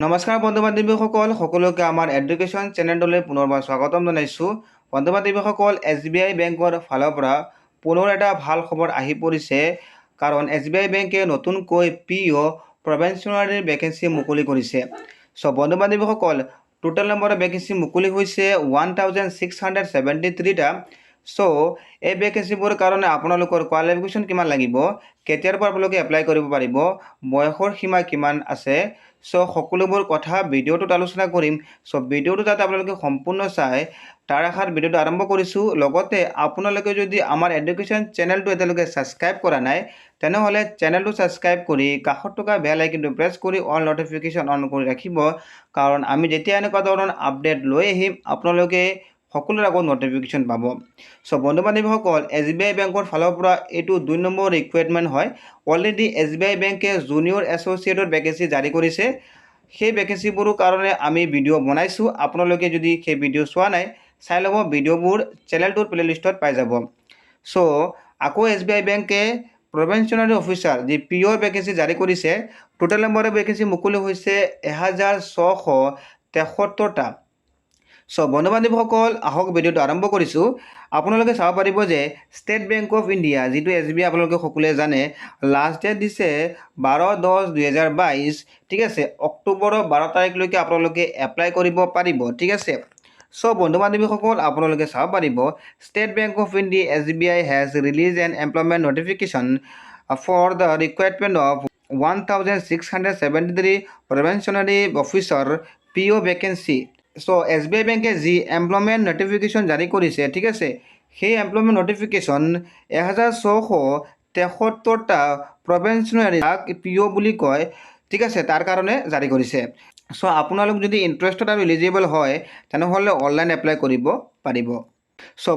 নমস্কাৰ বন্ধু বান্ধৱীসকল, সকলোকে আমাৰ এডুকেশ্যন চেনেলটোলৈ পুনৰবাৰ স্বাগতম জনাইছোঁ। বন্ধু বান্ধৱীসকল, SBI বেংকৰ ফালৰ পৰা পুনৰ এটা ভাল খবৰ আহি পৰিছে। কাৰণ SBI বেংকে নতুনকৈ PO প্ৰবেনশ্যনাৰী ভেকেঞ্চি মুকলি কৰিছে। বন্ধু বান্ধৱীসকল, টোটেল নম্বৰ ভেকেঞ্চি মুকলি হৈছে 1673টা। এই ভেকেঞ্চিবোৰৰ কাৰণে আপোনালোকৰ কোৱালিফিকেশ্যন কিমান লাগিব, কেতিয়াৰ পৰা আপোনালোকে এপ্লাই কৰিব পাৰিব, বয়সৰ সীমা কিমান আছে, সকলোবোৰ কথা ভিডিঅ'টোত আলোচনা কৰিম। ভিডিঅ'টো যাতে আপোনালোকে সম্পূৰ্ণ চাই তাৰ আশাত ভিডিঅ'টো আৰম্ভ কৰিছোঁ। লগতে আপোনালোকে যদি আমাৰ এডুকেশ্যন চেনেলটো এতিয়ালৈকে ছাবস্ক্ৰাইব কৰা নাই, তেনেহ'লে চেনেলটো ছাবস্ক্ৰাইব কৰি কাষত থকা বেল আইকনটো প্ৰেছ কৰি অল নটিফিকেশ্যন অন কৰি ৰাখিব। কাৰণ আমি যেতিয়া এনেকুৱা ধৰণৰ আপডেট লৈ আহিম, আপোনালোকে সকলোৰে আগত নটিফিকেশ্যন পাব। বন্ধু বান্ধৱীসকল, SBI বেংকৰ ফালৰ পৰা এইটো 2 নম্বৰ ৰিকুৱাৰমেণ্ট হয়। অলৰেডি SBI বেংকে জুনিয়ৰ এছ'চিয়েটৰ ভেকেঞ্চি জাৰি কৰিছে। সেই ভেকেঞ্চিবোৰৰ কাৰণে আমি ভিডিঅ' বনাইছোঁ। আপোনালোকে যদি সেই ভিডিঅ' চোৱা নাই, চাই ল'ব, ভিডিঅ'বোৰ চেনেলটোৰ প্লেলিষ্টত পাই যাব। আকৌ SBI বেংকে প্ৰবেনশ্যনাৰী অফিচাৰ যি PO ভেকেঞ্চি জাৰি কৰিছে। টোটেল নম্বৰ ভেকেঞ্চি মুকলি হৈছে 1673টা। বন্ধু বান্ধৱীসকল, আহক ভিডিঅ'টো আৰম্ভ কৰিছোঁ। আপোনালোকে চাব পাৰিব যে ষ্টেট বেংক অফ ইণ্ডিয়া, যিটো SBI আপোনালোকে সকলোৱে জানে, লাষ্ট ডেট দিছে 12/10/2022। ঠিক আছে, অক্টোবৰৰ 12 তাৰিখলৈকে আপোনালোকে এপ্লাই কৰিব পাৰিব। ঠিক আছে, বন্ধু বান্ধৱীসকল, আপোনালোকে চাব পাৰিব state bank of India SBI has released an employment notification for the recruitment of 1673 probationary officer PO vacancy. SBI বেংকে যি এমপ্লয়মেণ্ট নটিফিকেশ্যন জাৰি কৰিছে, ঠিক আছে, সেই এমপ্লয়মেণ্ট নটিফিকেশ্যন 1673টা প্ৰবেনশ্যনাৰী PO বুলি কয়, ঠিক আছে, তাৰ কাৰণে জাৰি কৰিছে। আপোনালোক যদি ইণ্টাৰেষ্টেড আৰু এলিজিবল হয়, তেনেহ'লে অনলাইন এপ্লাই কৰিব পাৰিব।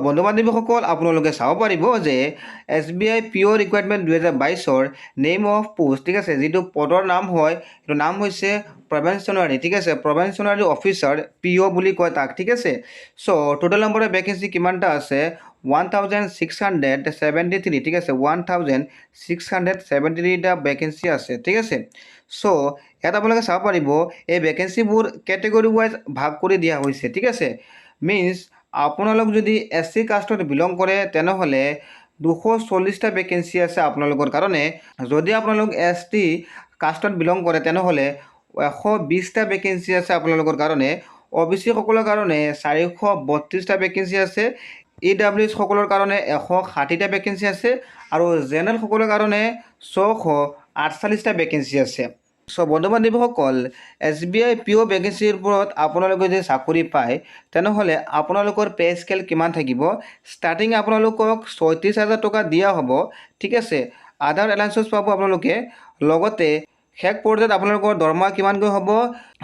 বন্ধু বান্ধৱীসকল, আপোনালোকে চাব পাৰিব যে SBI PO ৰিকুৱাৰমেণ্ট 2022ৰ নেম অফ পোষ্ট, ঠিক আছে, যিটো পদৰ নাম হয়, সেইটো নাম হৈছে প্ৰবেনশ্যনাৰী, ঠিক আছে, প্ৰবেনশ্যনাৰী অফিচাৰ PO বুলি কয় তাক। ঠিক আছে, টোটেল নম্বৰ ভেকেঞ্চি কিমানটা আছে, 1673, ঠিক আছে, 1673টা ভেকেঞ্চি আছে। ঠিক আছে, ইয়াত আপোনালোকে চাব পাৰিব এই ভেকেঞ্চিবোৰ কেটেগৰী ৱাইজ ভাগ কৰি দিয়া হৈছে। ঠিক আছে, মিনছ আপোনালোক যদি SC কাষ্টত বিলং কৰে, তেনেহ'লে 240টা ভেকেঞ্চি আছে আপোনালোকৰ কাৰণে। যদি আপোনালোক ST কাষ্টত বিলং কৰে, তেনেহ'লে 120টা ভেকেঞ্চি আছে আপোনালোকৰ কাৰণে। OBC সকলৰ কাৰণে 432টা ভেকেঞ্চি আছে। EWS সকলৰ কাৰণে 160টা ভেকেঞ্চি আছে। আৰু জেনেৰেল সকলৰ কাৰণে 648টা ভেকেঞ্চি আছে। বন্ধু বান্ধৱীসকল, SBI PO ভেকেঞ্চিৰ ওপৰত আপোনালোকে যদি চাকৰি পায়, তেনেহ'লে আপোনালোকৰ পে স্কেল কিমান থাকিব, ষ্টাৰ্টিং আপোনালোকক 36,000 টকা দিয়া হ'ব। ঠিক আছে, আদাৰ এলাউঞ্চেছ পাব আপোনালোকে। লগতে শেষ পৰ্যায়ত আপোনালোকৰ দৰমহা কিমানকৈ হ'ব,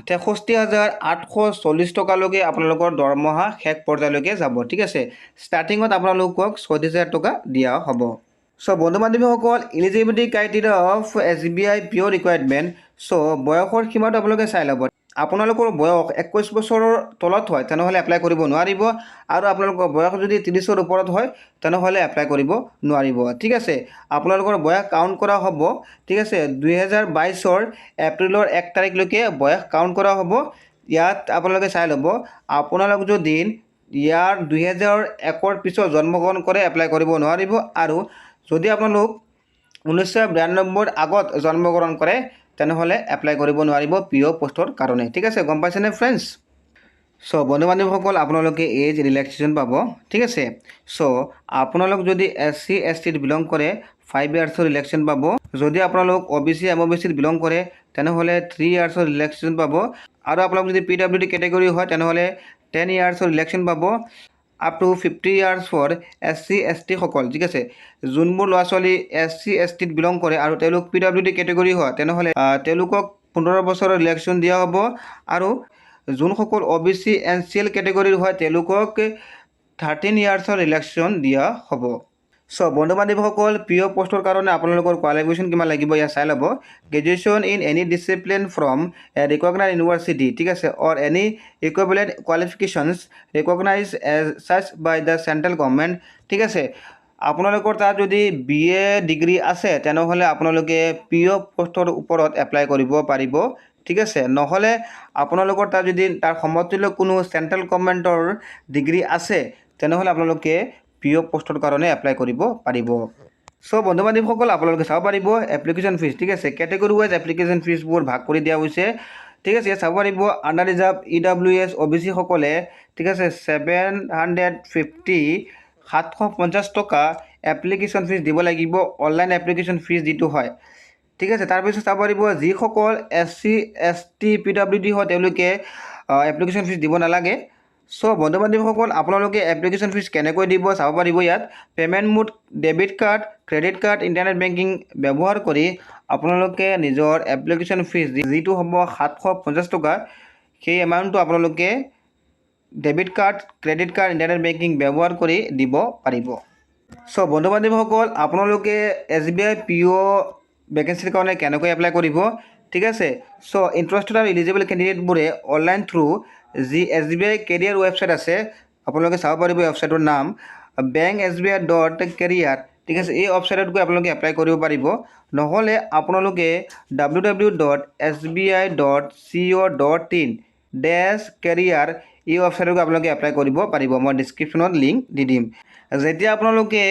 63,840 টকালৈকে আপোনালোকৰ দৰমহা শেষ পৰ্যায়লৈকে যাব। ঠিক আছে, ষ্টাৰ্টিঙত আপোনালোকক 36,000 টকা দিয়া হ'ব। বন্ধু বান্ধৱীসকল, eligibility criteria of SBI PO recruitment. বয়সৰ সীমাটো আপোনালোকে চাই ল'ব। আপোনালোকৰ বয়স 21 বছৰৰ তলত হয়, তেনেহ'লে এপ্লাই কৰিব নোৱাৰিব। আৰু আপোনালোকৰ বয়স যদি 30ৰ ওপৰত হয়, তেনেহ'লে এপ্লাই কৰিব নোৱাৰিব। ঠিক আছে, আপোনালোকৰ বয়স কাউণ্ট কৰা হ'ব। ঠিক আছে, 2022ৰ এপ্ৰিলৰ 1 তাৰিখলৈকে বয়স কাউণ্ট কৰা হ'ব। ইয়াত আপোনালোকে চাই ল'ব, আপোনালোক যদি ইয়াৰ 2001ৰ পিছত জন্মগ্ৰহণ কৰে, এপ্লাই কৰিব নোৱাৰিব। আৰু যদি আপোনালোক 1992ৰ আগত জন্মগ্ৰহণ কৰে, তেনেহ'লে এপ্লাই কৰিব নোৱাৰিব PO পোষ্টৰ কাৰণে। ঠিক আছে, গম পাইছেনে ফ্ৰেণ্ডছ? বন্ধু বান্ধৱীসকল, আপোনালোকে এজ ৰিলেক্সেশ্যন পাব। ঠিক আছে, আপোনালোক যদি SC STত বিলং কৰে, 5 ইয়াৰ্ছৰ ৰিলেক্সেশ্যন পাব। যদি আপোনালোক OBC MOBCত বিলং কৰে, তেনেহ'লে 3 ইয়াৰ্ছৰ ৰিলেক্সেশ্যন পাব। আৰু আপোনালোক যদি PWD কেটেগৰী হয়, তেনেহ'লে 10 ইয়াৰ্ছৰ ৰিলেক্সেশ্যন পাব। Up to 50 years for SC ST সকল। ঠিক আছে, যোনবোৰ ল'ৰা ছোৱালী SC STত বিলং কৰে আৰু তেওঁলোক PWD কেটেগৰী হয়, তেনেহ'লে তেওঁলোকক 15 বছৰৰ ৰিলেক্সেশ্যন দিয়া হ'ব। আৰু যোনসকল OBC NCL কেটেগৰীৰ হয়, তেওঁলোকক 13 ইয়াৰ্ছৰ ৰিলেক্সেশ্যন দিয়া হ'ব। বন্ধু বান্ধৱীসকল, PO পোষ্টৰ কাৰণে আপোনালোকৰ কোৱালিফিকেশ্যন কিমান লাগিব, ইয়াত চাই ল'ব। Graduation in any discipline from a recognised university, ঠিক আছে, or any equivalent qualifications recognised as such by the central government. ঠিক আছে, আপোনালোকৰ তাত যদি BA ডিগ্ৰী আছে, তেনেহ'লে আপোনালোকে PO পোষ্টৰ ওপৰত এপ্লাই কৰিব পাৰিব। ঠিক আছে নহ'লে আপোনালোকৰ তাৰ যদি তাৰ সমতুল্য কোনো চেণ্ট্ৰেল গভৰ্ণমেণ্টৰ ডিগ্ৰী আছে তেনেহ'লে আপোনালোকে পিঅ' পষ্টৰ কাৰণে এপ্লাই কৰিব পাৰিব চ' বন্ধু বান্ধৱীসকল আপোনালোকে চাব পাৰিব এপ্লিকেশ্যন ফিজ ঠিক আছে কেটেগৰী ৱাইজ এপ্লিকেশ্যন ফিজবোৰ ভাগ কৰি দিয়া হৈছে ঠিক আছে ইয়াত চাব পাৰিব আণ্ডাৰ ৰিজাৰ্ভ EWS OBC সকলে ঠিক আছে 750 টকা এপ্লিকেশ্যন ফিজ দিব লাগিব অনলাইন এপ্লিকেশ্যন ফিজ যিটো হয় ঠিক আছে তাৰপিছত চাব পাৰিব যিসকল SC ST PWD হয় তেওঁলোকে এপ্লিকেশ্যন ফিজ দিব নালাগে চ' বন্ধু বান্ধৱীসকল আপোনালোকে এপ্লিকেশ্যন ফিজ কেনেকৈ দিব চাব পাৰিব ইয়াত payment mode debit card credit card internet banking ব্যৱহাৰ কৰি আপোনালোকে নিজৰ এপ্লিকেশ্যন ফিজ যিটো হ'ব 750 টকা সেই এমাউণ্টটো আপোনালোকে debit card credit card internet banking ব্যৱহাৰ কৰি দিব পাৰিব চ' বন্ধু বান্ধৱীসকল আপোনালোকে SBI PO ভেকেঞ্চিৰ কাৰণে কেনেকৈ এপ্লাই কৰিব ঠিক আছে চ' ইণ্টাৰেষ্টেড আৰু এলিজিবল কেণ্ডিডেটবোৰে অনলাইন থ্ৰু যি SBI কেৰিয়াৰ ৱেবছাইট আছে আপোনালোকে চাব পাৰিব ৱেবছাইটৰ নাম banksbi.career ঠিক আছে এই ৱেবছাইটত গৈ আপোনালোকে এপ্লাই কৰিব পাৰিব নহ'লে আপোনালোকে www.sbi.co.in/career এই ৱেবছাইটত গৈ আপোনালোকে এপ্লাই কৰিব পাৰিব মই ডিছক্ৰিপশ্যনত লিংক দি দিম যেতিয়া আপোনালোকে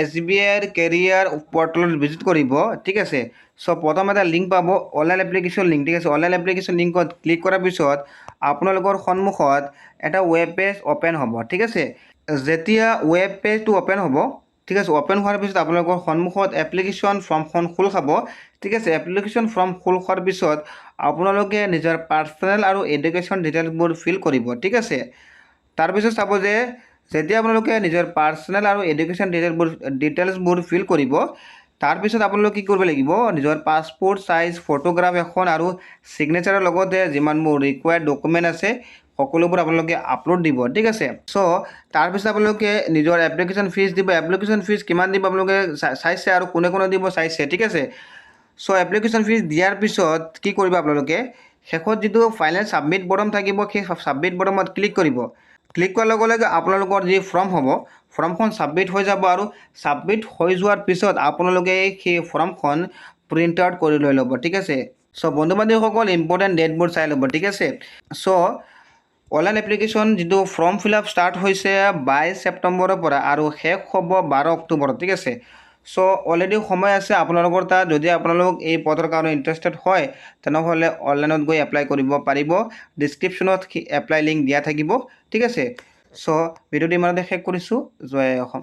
SBIৰ কেৰিয়াৰ পৰ্টেলত ভিজিট কৰিব ঠিক আছে চ' প্ৰথম এটা লিংক পাব অনলাইন এপ্লিকেশ্যন লিংক ঠিক আছে অনলাইন এপ্লিকেশ্যন লিংকত ক্লিক কৰাৰ পিছত আপোনালোকৰ সন্মুখত এটা ৱেব পেজ অ'পেন হ'ব ঠিক আছে যেতিয়া ৱেব পেজটো অ'পেন হ'ব ঠিক আছে অ'পেন হোৱাৰ পিছত আপোনালোকৰ সন্মুখত এপ্লিকেশ্যন ফৰ্মখন খোল খাব ঠিক আছে এপ্লিকেশ্যন ফৰ্ম খোল খোৱাৰ পিছত আপোনালোকে নিজৰ পাৰ্চনেল আৰু এডুকেশ্যন ডিটেইলছবোৰ ফিল কৰিব ঠিক আছে তাৰপিছত চাব যে যেতিয়া আপোনালোকে নিজৰ পাৰ্চনেল আৰু এডুকেশ্যন ডিটেইলছবোৰ ফিল কৰিব তাৰপিছত আপোনালোকে কি কৰিব লাগিব নিজৰ পাছপোৰ্ট সাইজ ফটোগ্ৰাফ এখন আৰু সিগনেচাৰৰ লগতে যিমানবোৰ ৰিকুৱাৰ্ড ডকুমেণ্ট আছে সকলোবোৰ আপোনালোকে আপলোড দিব ঠিক আছে চ' তাৰপিছত আপোনালোকে নিজৰ এপ্লিকেশ্যন ফিজ দিব এপ্লিকেশ্যন ফিজ কিমান দিব আপোনালোকে চাইছে আৰু কোনে কোনে দিব চাইছে ঠিক আছে চ' এপ্লিকেশ্যন ফিজ দিয়াৰ পিছত কি কৰিব আপোনালোকে শেষত যিটো ফাইনেল ছাবমিট বটন থাকিব সেই ছাবমিট বটনত ক্লিক কৰিব ক্লিক কৰাৰ লগে লগে আপোনালোকৰ যি ফৰ্ম হ'ব ফৰ্মখন ছাবমিট হৈ যাব আৰু ছাবমিট হৈ যোৱাৰ পিছত আপোনালোকে সেই ফৰ্মখন প্ৰিণ্ট আউট কৰি লৈ ল'ব ঠিক আছে চ' বন্ধু বান্ধৱীসকল ইম্পৰ্টেণ্ট ডেটবোৰ চাই ল'ব ঠিক আছে চ' অনলাইন এপ্লিকেশ্যন যিটো ফৰ্ম ফিল আপ ষ্টাৰ্ট হৈছে 22 ছেপ্টেম্বৰৰ পৰা আৰু শেষ হ'ব 12 অক্টোবৰত ঠিক আছে চ' অলৰেডি সময় আছে আপোনালোকৰ তাত যদি আপোনালোক এই পদৰ কাৰণে ইণ্টাৰেষ্টেড হয় তেনেহ'লে অনলাইনত গৈ এপ্লাই কৰিব পাৰিব ডিছক্ৰিপশ্যনত এপ্লাই লিংক দিয়া থাকিব ঠিক আছে চ' ভিডিঅ'টো ইমানতে শেষ কৰিছোঁ জয় অসম